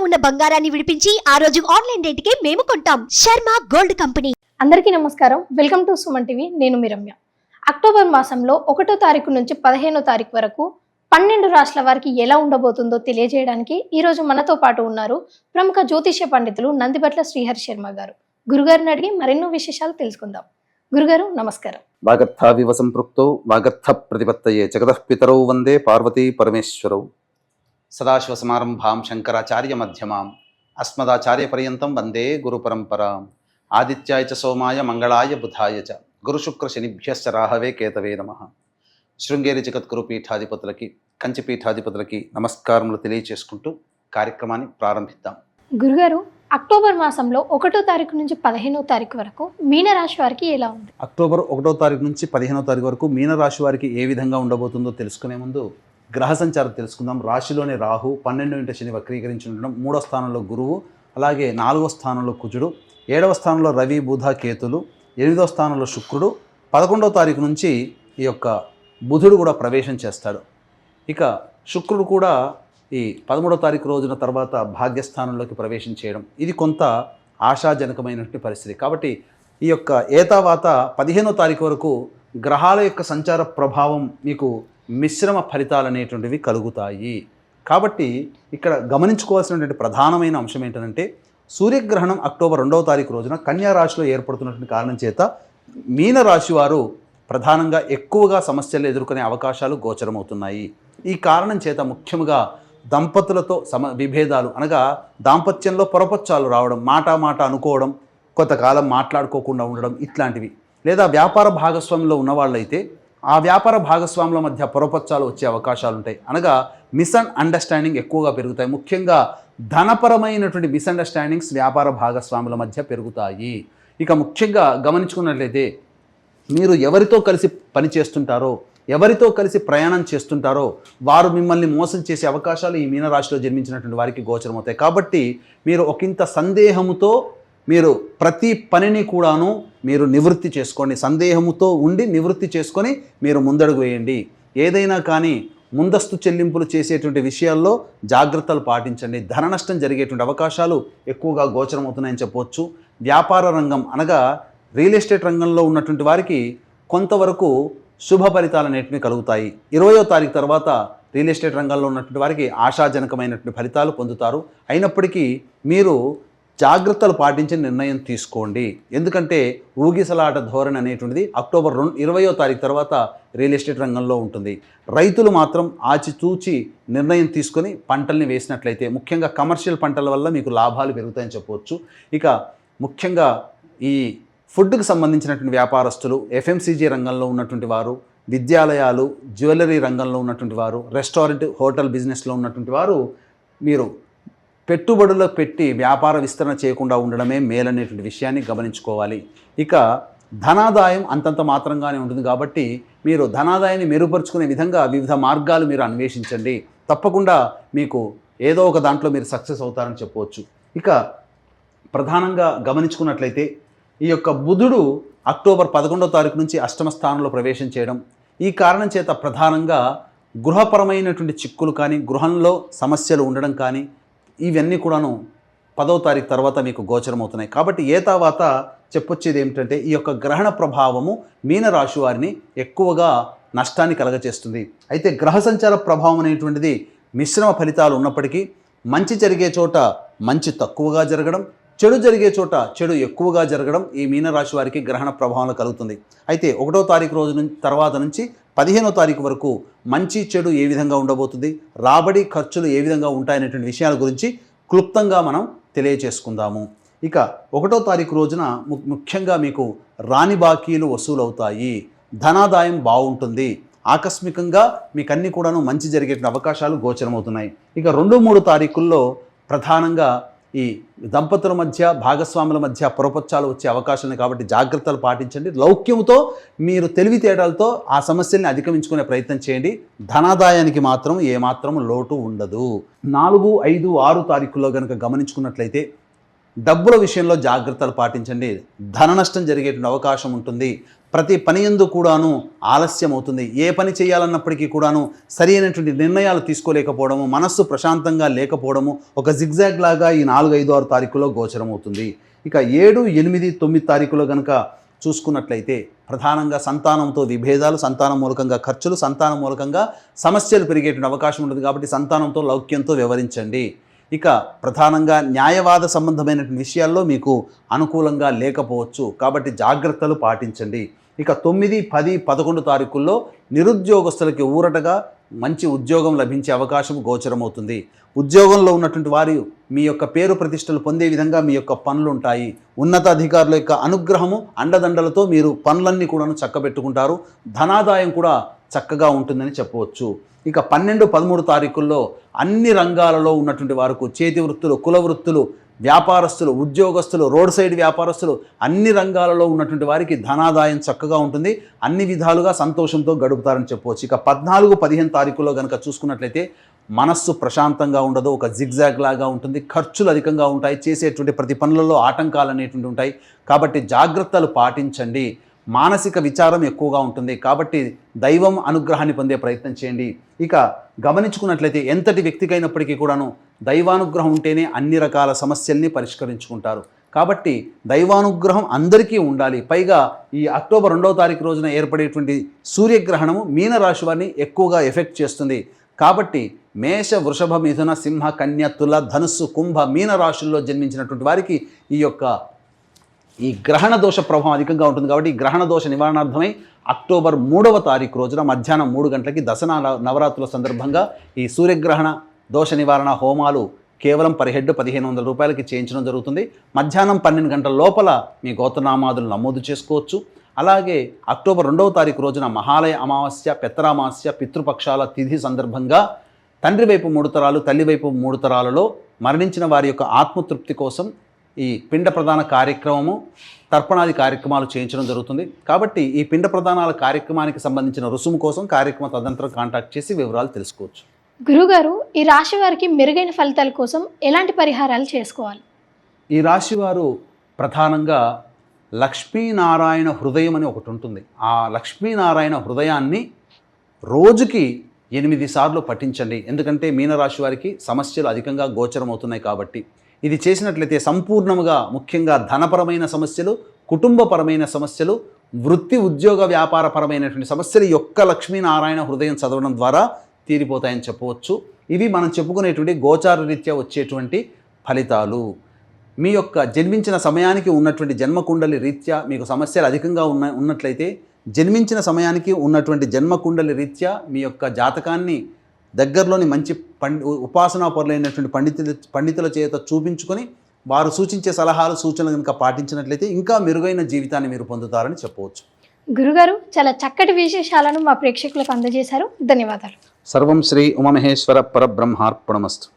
ఉన్న బంగారాన్ని విడిపించి ఆ రోజు ఆన్లైన్ రేటుకే మేము కొంటాం. Sharma gold company. అందరికీ నమస్కారం. Welcome to Suman TV. నేను మీ రమ్య. అక్టోబర్ మాసంలో 1వ తారీఖు నుంచి 15వ తారీఖు వరకు 12 రాష్ట్రాల వారికి ఎలా ఉండబోతుందో తెలియజేయడానికి ఈ రోజు మనతో పాటు ఉన్నారు ప్రముఖ జ్యోతిష్య పండితులు నందిబట్ల శ్రీహరి శర్మ గారు. గురుగారిని అడిగి మరెన్నో విశేషాలు తెలుసుకుందాం. గురుగారు నమస్కారం. వాగర్థావివ సంపృక్తో వాగర్థ ప్రతిపత్తయే జగతః పితరౌ వందే పార్వతీ పరమేశ్వరౌ. సదాశివ సమారంభాం శంకరాచార్య మధ్యమాం అస్మదాచార్య పర్యంతం వందే గురు పరంపరాం. ఆదిత్యాయ చ సోమాయ మంగళాయ బుధాయ చ గురు శుక్ర శనిభ్యశ్చ రాహవే కేతవే నమః. శృంగేరి జగద్గురు పీఠాధిపతులకి కంచి పీఠాధిపతులకి నమస్కారములు తెలియచేసుకుంటూ కార్యక్రమాన్ని ప్రారంభిద్దాం. గురుగారు, అక్టోబర్ మాసంలో 1వ తారీఖు నుంచి 15వ తారీఖు వరకు మీనరాశి వారికి ఎలా ఉంది? అక్టోబర్ 1వ తారీఖు నుంచి 15వ తారీఖు వరకు మీనరాశి వారికి ఏ విధంగా ఉండబోతుందో తెలుసుకునే ముందు గ్రహ సంచారం తెలుసుకుందాం. రాశిలోని రాహు, 12వ శని వక్రీకరించి ఉండడం, 3వ స్థానంలో గురువు, అలాగే 4వ స్థానంలో కుజుడు, 7వ స్థానంలో రవి బుధ కేతులు, 8వ స్థానంలో శుక్రుడు, 11వ తారీఖు నుంచి ఈ యొక్క బుధుడు కూడా ప్రవేశం చేస్తాడు. ఇక శుక్రుడు కూడా ఈ 13వ తారీఖు రోజున తర్వాత భాగ్యస్థానంలోకి ప్రవేశం చేయడం, ఇది కొంత ఆశాజనకమైనటువంటి పరిస్థితి. కాబట్టి ఈ యొక్క ఏతావాత 15వ తారీఖు వరకు గ్రహాల యొక్క సంచార ప్రభావం మీకు మిశ్రమ ఫలితాలు అనేటువంటివి కలుగుతాయి. కాబట్టి ఇక్కడ గమనించుకోవాల్సినటువంటి ప్రధానమైన అంశం ఏంటంటే, సూర్యగ్రహణం అక్టోబర్ 2వ తారీఖు రోజున కన్యా రాశిలో ఏర్పడుతున్నటువంటి కారణం చేత మీనరాశి వారు ప్రధానంగా ఎక్కువగా సమస్యలు ఎదుర్కొనే అవకాశాలు గోచరమవుతున్నాయి. ఈ కారణం చేత ముఖ్యంగా దంపతులతో విభేదాలు, అనగా దాంపత్యంలో పొరపచ్చాలు రావడం, మాట అనుకోవడం, కొంతకాలం మాట్లాడుకోకుండా ఉండడం ఇట్లాంటివి, లేదా వ్యాపార భాగస్వామ్యంలో ఉన్నవాళ్ళైతే ఆ వ్యాపార భాగస్వాముల మధ్య పొరపచ్చాలు వచ్చే అవకాశాలు ఉంటాయి. అనగా మిస్అండర్స్టాండింగ్ ఎక్కువగా పెరుగుతాయి. ముఖ్యంగా ధనపరమైనటువంటి మిస్అండర్స్టాండింగ్స్ వ్యాపార భాగస్వాముల మధ్య పెరుగుతాయి. ఇక ముఖ్యంగా గమనించుకున్నట్లయితే, మీరు ఎవరితో కలిసి పని చేస్తుంటారో, ఎవరితో కలిసి ప్రయాణం చేస్తుంటారో వారు మిమ్మల్ని మోసం చేసే అవకాశాలు ఈ మీనరాశిలో జన్మించినటువంటి వారికి గోచరమవుతాయి. కాబట్టి మీరు ఒకంత సందేహముతో మీరు ప్రతి పనిని కూడాను మీరు నివృత్తి చేసుకోండి. సందేహముతో ఉండి నివృత్తి చేసుకొని మీరు ముందడుగు వేయండి. ఏదైనా కానీ ముందస్తు చెల్లింపులు చేసేటువంటి విషయాల్లో జాగ్రత్తలు పాటించండి. ధన నష్టం జరిగేటువంటి అవకాశాలు ఎక్కువగా గోచరమవుతున్నాయని చెప్పవచ్చు. వ్యాపార రంగం, అనగా రియల్ ఎస్టేట్ రంగంలో ఉన్నటువంటి వారికి కొంతవరకు శుభ ఫలితాలు అనేటివి కలుగుతాయి. 20వ తారీఖు తర్వాత రియల్ ఎస్టేట్ రంగంలో ఉన్నటువంటి వారికి ఆశాజనకమైనటువంటి ఫలితాలు పొందుతారు. అయినప్పటికీ మీరు జాగ్రత్తలు పాటించి నిర్ణయం తీసుకోండి. ఎందుకంటే ఊగిసలాట ధోరణి అనేటువంటిది అక్టోబర్ 20వ తారీఖు తర్వాత రియల్ ఎస్టేట్ రంగంలో ఉంటుంది. రైతులు మాత్రం ఆచితూచి నిర్ణయం తీసుకొని పంటల్ని వేసినట్లయితే, ముఖ్యంగా కమర్షియల్ పంటల వల్ల మీకు లాభాలు పెరుగుతాయని చెప్పవచ్చు. ఇక ముఖ్యంగా ఈ ఫుడ్కి సంబంధించినటువంటి వ్యాపారస్తులు, ఎఫ్ఎంసీజీ రంగంలో ఉన్నటువంటి వారు, విద్యాలయాలు, జ్యువెలరీ రంగంలో ఉన్నటువంటి వారు, రెస్టారెంట్ హోటల్ బిజినెస్లో ఉన్నటువంటి వారు మీరు పెట్టుబడులు పెట్టి వ్యాపార విస్తరణ చేయకుండా ఉండడమే మేలనేటువంటి విషయాన్ని గమనించుకోవాలి. ఇక ధనాదాయం అంతంత మాత్రంగానే ఉంటుంది. కాబట్టి మీరు ధనాదాయాన్ని మెరుగుపరుచుకునే విధంగా వివిధ మార్గాలు మీరు అన్వేషించండి. తప్పకుండా మీకు ఏదో ఒక దాంట్లో మీరు సక్సెస్ అవుతారని చెప్పవచ్చు. ఇక ప్రధానంగా గమనించుకున్నట్లయితే, ఈ యొక్క బుధుడు అక్టోబర్ 11వ తారీఖు నుంచి 8వ స్థానంలో ప్రవేశం చేయడం, ఈ కారణం చేత ప్రధానంగా గృహపరమైనటువంటి చిక్కులు కానీ, గృహంలో సమస్యలు ఉండడం కానీ, ఇవన్నీ కూడాను 10వ తారీఖు తర్వాత మీకు గోచరమవుతున్నాయి. కాబట్టి ఏతావాత చెప్పొచ్చేది ఏమిటంటే, ఈ యొక్క గ్రహణ ప్రభావము మీనరాశి వారిని ఎక్కువగా నష్టాన్ని కలగచేస్తుంది. అయితే గ్రహ సంచార ప్రభావం అనేటువంటిది మిశ్రమ ఫలితాలు ఉన్నప్పటికీ, మంచి జరిగే చోట మంచి తక్కువగా జరగడం, చెడు జరిగే చోట చెడు ఎక్కువగా జరగడం ఈ మీనరాశి వారికి గ్రహణ ప్రభావంలో కలుగుతుంది. అయితే 1వ తారీఖు రోజు తర్వాత నుంచి 15వ తారీఖు వరకు మంచి చెడు ఏ విధంగా ఉండబోతుంది, రాబడి ఖర్చులు ఏ విధంగా ఉంటాయనేటువంటి విషయాల గురించి క్లుప్తంగా మనం తెలియచేసుకుందాము. ఇక 1వ తారీఖు రోజున ముఖ్యంగా మీకు రాని బాకీలు వసూలవుతాయి, ధనాదాయం బాగుంటుంది, ఆకస్మికంగా మీకు అన్ని కూడాను మంచి జరిగేటువంటి అవకాశాలు గోచరమవుతున్నాయి. ఇక 2-3 తారీఖుల్లో ప్రధానంగా ఈ దంపతుల మధ్య, భాగస్వాముల మధ్య పొరపచ్చాలు వచ్చే అవకాశాలు, కాబట్టి జాగ్రత్తలు పాటించండి. లౌక్యంతో మీరు తెలివితేటలతో ఆ సమస్యల్ని అధిగమించుకునే ప్రయత్నం చేయండి. ధనాదాయానికి మాత్రం ఏమాత్రం లోటు ఉండదు. 4, 5, 6 తారీఖుల్లో కనుక గమనించుకున్నట్లయితే, డబ్బుల విషయంలో జాగ్రత్తలు పాటించండి. ధన నష్టం జరిగేటువంటి అవకాశం ఉంటుంది. ప్రతి పని యందు కూడాను ఆలస్యం అవుతుంది. ఏ పని చేయాలన్నప్పటికీ కూడాను సరి అయినటువంటి నిర్ణయాలు తీసుకోలేకపోవడము, మనస్సు ప్రశాంతంగా లేకపోవడము ఒక జిగ్జాగ్ లాగా ఈ 4, 5, 6 తారీఖులో గోచరం అవుతుంది. ఇక 7, 8, 9 తారీఖులో కనుక చూసుకున్నట్లయితే ప్రధానంగా సంతానంతో విభేదాలు, సంతానం మూలకంగా ఖర్చులు, సంతానం మూలకంగా సమస్యలు పెరిగేటువంటి అవకాశం ఉంటుంది. కాబట్టి సంతానంతో లౌక్యంతో వ్యవహరించండి. ఇక ప్రధానంగా న్యాయవాద సంబంధమైనటువంటి విషయాల్లో మీకు అనుకూలంగా లేకపోవచ్చు. కాబట్టి జాగ్రత్తలు పాటించండి. ఇక 9, 10, 11 తారీఖుల్లో నిరుద్యోగస్తులకి ఊరటగా మంచి ఉద్యోగం లభించే అవకాశం గోచరమవుతుంది. ఉద్యోగంలో ఉన్నటువంటి వారు మీ యొక్క పేరు ప్రతిష్టలు పొందే విధంగా మీ యొక్క పనులు ఉంటాయి. ఉన్నతాధికారుల యొక్క అనుగ్రహము, అండదండలతో మీరు పనులన్నీ కూడా చక్కబెట్టుకుంటారు. ధనాదాయం కూడా చక్కగా ఉంటుందని చెప్పవచ్చు. ఇక 12, 13 తారీఖుల్లో అన్ని రంగాలలో ఉన్నటువంటి వారికి చేతి వృత్తులు, కుల వృత్తులు, వ్యాపారస్తులు, ఉద్యోగస్తులు, రోడ్ సైడ్ వ్యాపారస్తులు అన్ని రంగాలలో ఉన్నటువంటి వారికి ధనాదాయం చక్కగా ఉంటుంది. అన్ని విధాలుగా సంతోషంతో గడుపుతారని చెప్పవచ్చు. ఇక 14, 15 తారీఖుల్లో కనుక చూసుకున్నట్లయితే మనస్సు ప్రశాంతంగా ఉండదు. ఒక జిగ్జాగ్ లాగా ఉంటుంది. ఖర్చులు అధికంగా ఉంటాయి. చేసేటువంటి ప్రతి పనులలో ఆటంకాలు అనేటువంటి ఉంటాయి. కాబట్టి జాగ్రత్తలు పాటించండి. మానసిక విచారం ఎక్కువగా ఉంటుంది. కాబట్టి దైవం అనుగ్రహాన్ని పొందే ప్రయత్నం చేయండి. ఇక గమనించుకున్నట్లయితే ఎంతటి వ్యక్తికైనప్పటికీ కూడాను దైవానుగ్రహం ఉంటేనే అన్ని రకాల సమస్యల్ని పరిష్కరించుకుంటారు. కాబట్టి దైవానుగ్రహం అందరికీ ఉండాలి. పైగా ఈ అక్టోబర్ 2వ తారీఖు రోజున ఏర్పడేటువంటి సూర్యగ్రహణము మీనరాశి వారిని ఎక్కువగా ఎఫెక్ట్ చేస్తుంది. కాబట్టి మేష, వృషభ, మిథున, సింహ, కన్య, తుల, ధనుస్సు, కుంభ, మీన రాశుల్లో జన్మించినటువంటి వారికి ఈ గ్రహణ దోష ప్రభావం అధికంగా ఉంటుంది. కాబట్టి ఈ గ్రహణ దోష నివారణార్థమై అక్టోబర్ 3వ తారీఖు రోజున మధ్యాహ్నం 3 గంటలకి దసరా నవరాత్రుల సందర్భంగా ఈ సూర్యగ్రహణ దోష నివారణ హోమాలు కేవలం పర్ హెడ్ 1500 రూపాయలకి చేయించడం జరుగుతుంది. మధ్యాహ్నం 12 గంటల లోపల మీ గోత్రనామాదులు నమోదు చేసుకోవచ్చు. అలాగే అక్టోబర్ 2వ తారీఖు రోజున మహాలయ అమావాస్య, పెత్తరామాస్య, పితృపక్షాల తిథి సందర్భంగా తండ్రి వైపు 3 తరాలు, తల్లి వైపు 3 తరాలలో మరణించిన వారి యొక్క ఆత్మతృప్తి కోసం ఈ పిండ ప్రదాన కార్యక్రమము, తర్పణాది కార్యక్రమాలు చేయించడం జరుగుతుంది. కాబట్టి ఈ పిండ ప్రదానాల కార్యక్రమానికి సంబంధించిన రుసుము కోసం కార్యక్రమ తదనంతరం కాంటాక్ట్ చేసి వివరాలు తెలుసుకోవచ్చు. గురుగారు, ఈ రాశి వారికి మెరుగైన ఫలితాల కోసం ఎలాంటి పరిహారాలు చేసుకోవాలి? ఈ రాశి వారు ప్రధానంగా లక్ష్మీనారాయణ హృదయం అని ఒకటి ఉంటుంది. ఆ లక్ష్మీనారాయణ హృదయాన్ని రోజుకి 8 సార్లు పఠించండి. ఎందుకంటే మీనరాశి వారికి సమస్యలు అధికంగా గోచరమవుతున్నాయి. కాబట్టి ఇది చేసినట్లయితే సంపూర్ణంగా, ముఖ్యంగా ధనపరమైన సమస్యలు, కుటుంబపరమైన సమస్యలు, వృత్తి ఉద్యోగ వ్యాపారపరమైనటువంటి సమస్యలు యొక్క లక్ష్మీనారాయణ హృదయం చదవడం ద్వారా తీరిపోతాయని చెప్పవచ్చు. ఇవి మనం చెప్పుకునేటువంటి గోచార రీత్యా వచ్చేటువంటి ఫలితాలు. మీ యొక్క జన్మించిన సమయానికి ఉన్నటువంటి జన్మకుండలి రీత్యా మీకు సమస్యలు అధికంగా ఉన్నట్లయితే జన్మించిన సమయానికి ఉన్నటువంటి జన్మకుండలి రీత్యా మీ యొక్క జాతకాన్ని దగ్గరలోని మంచి ఉపాసనా పరులైనటువంటి పండితుల చేత చూపించుకొని వారు సూచించే సలహాలు, సూచనలు కనుక పాటించినట్లయితే ఇంకా మెరుగైన జీవితాన్ని మీరు పొందుతారని చెప్పవచ్చు. గురుగారు, చాలా చక్కటి విశేషాలను మా ప్రేక్షకులకు అందజేశారు. ధన్యవాదాలు. సర్వం శ్రీ ఉమామహేశ్వర పరబ్రహ్మార్పణమస్తు.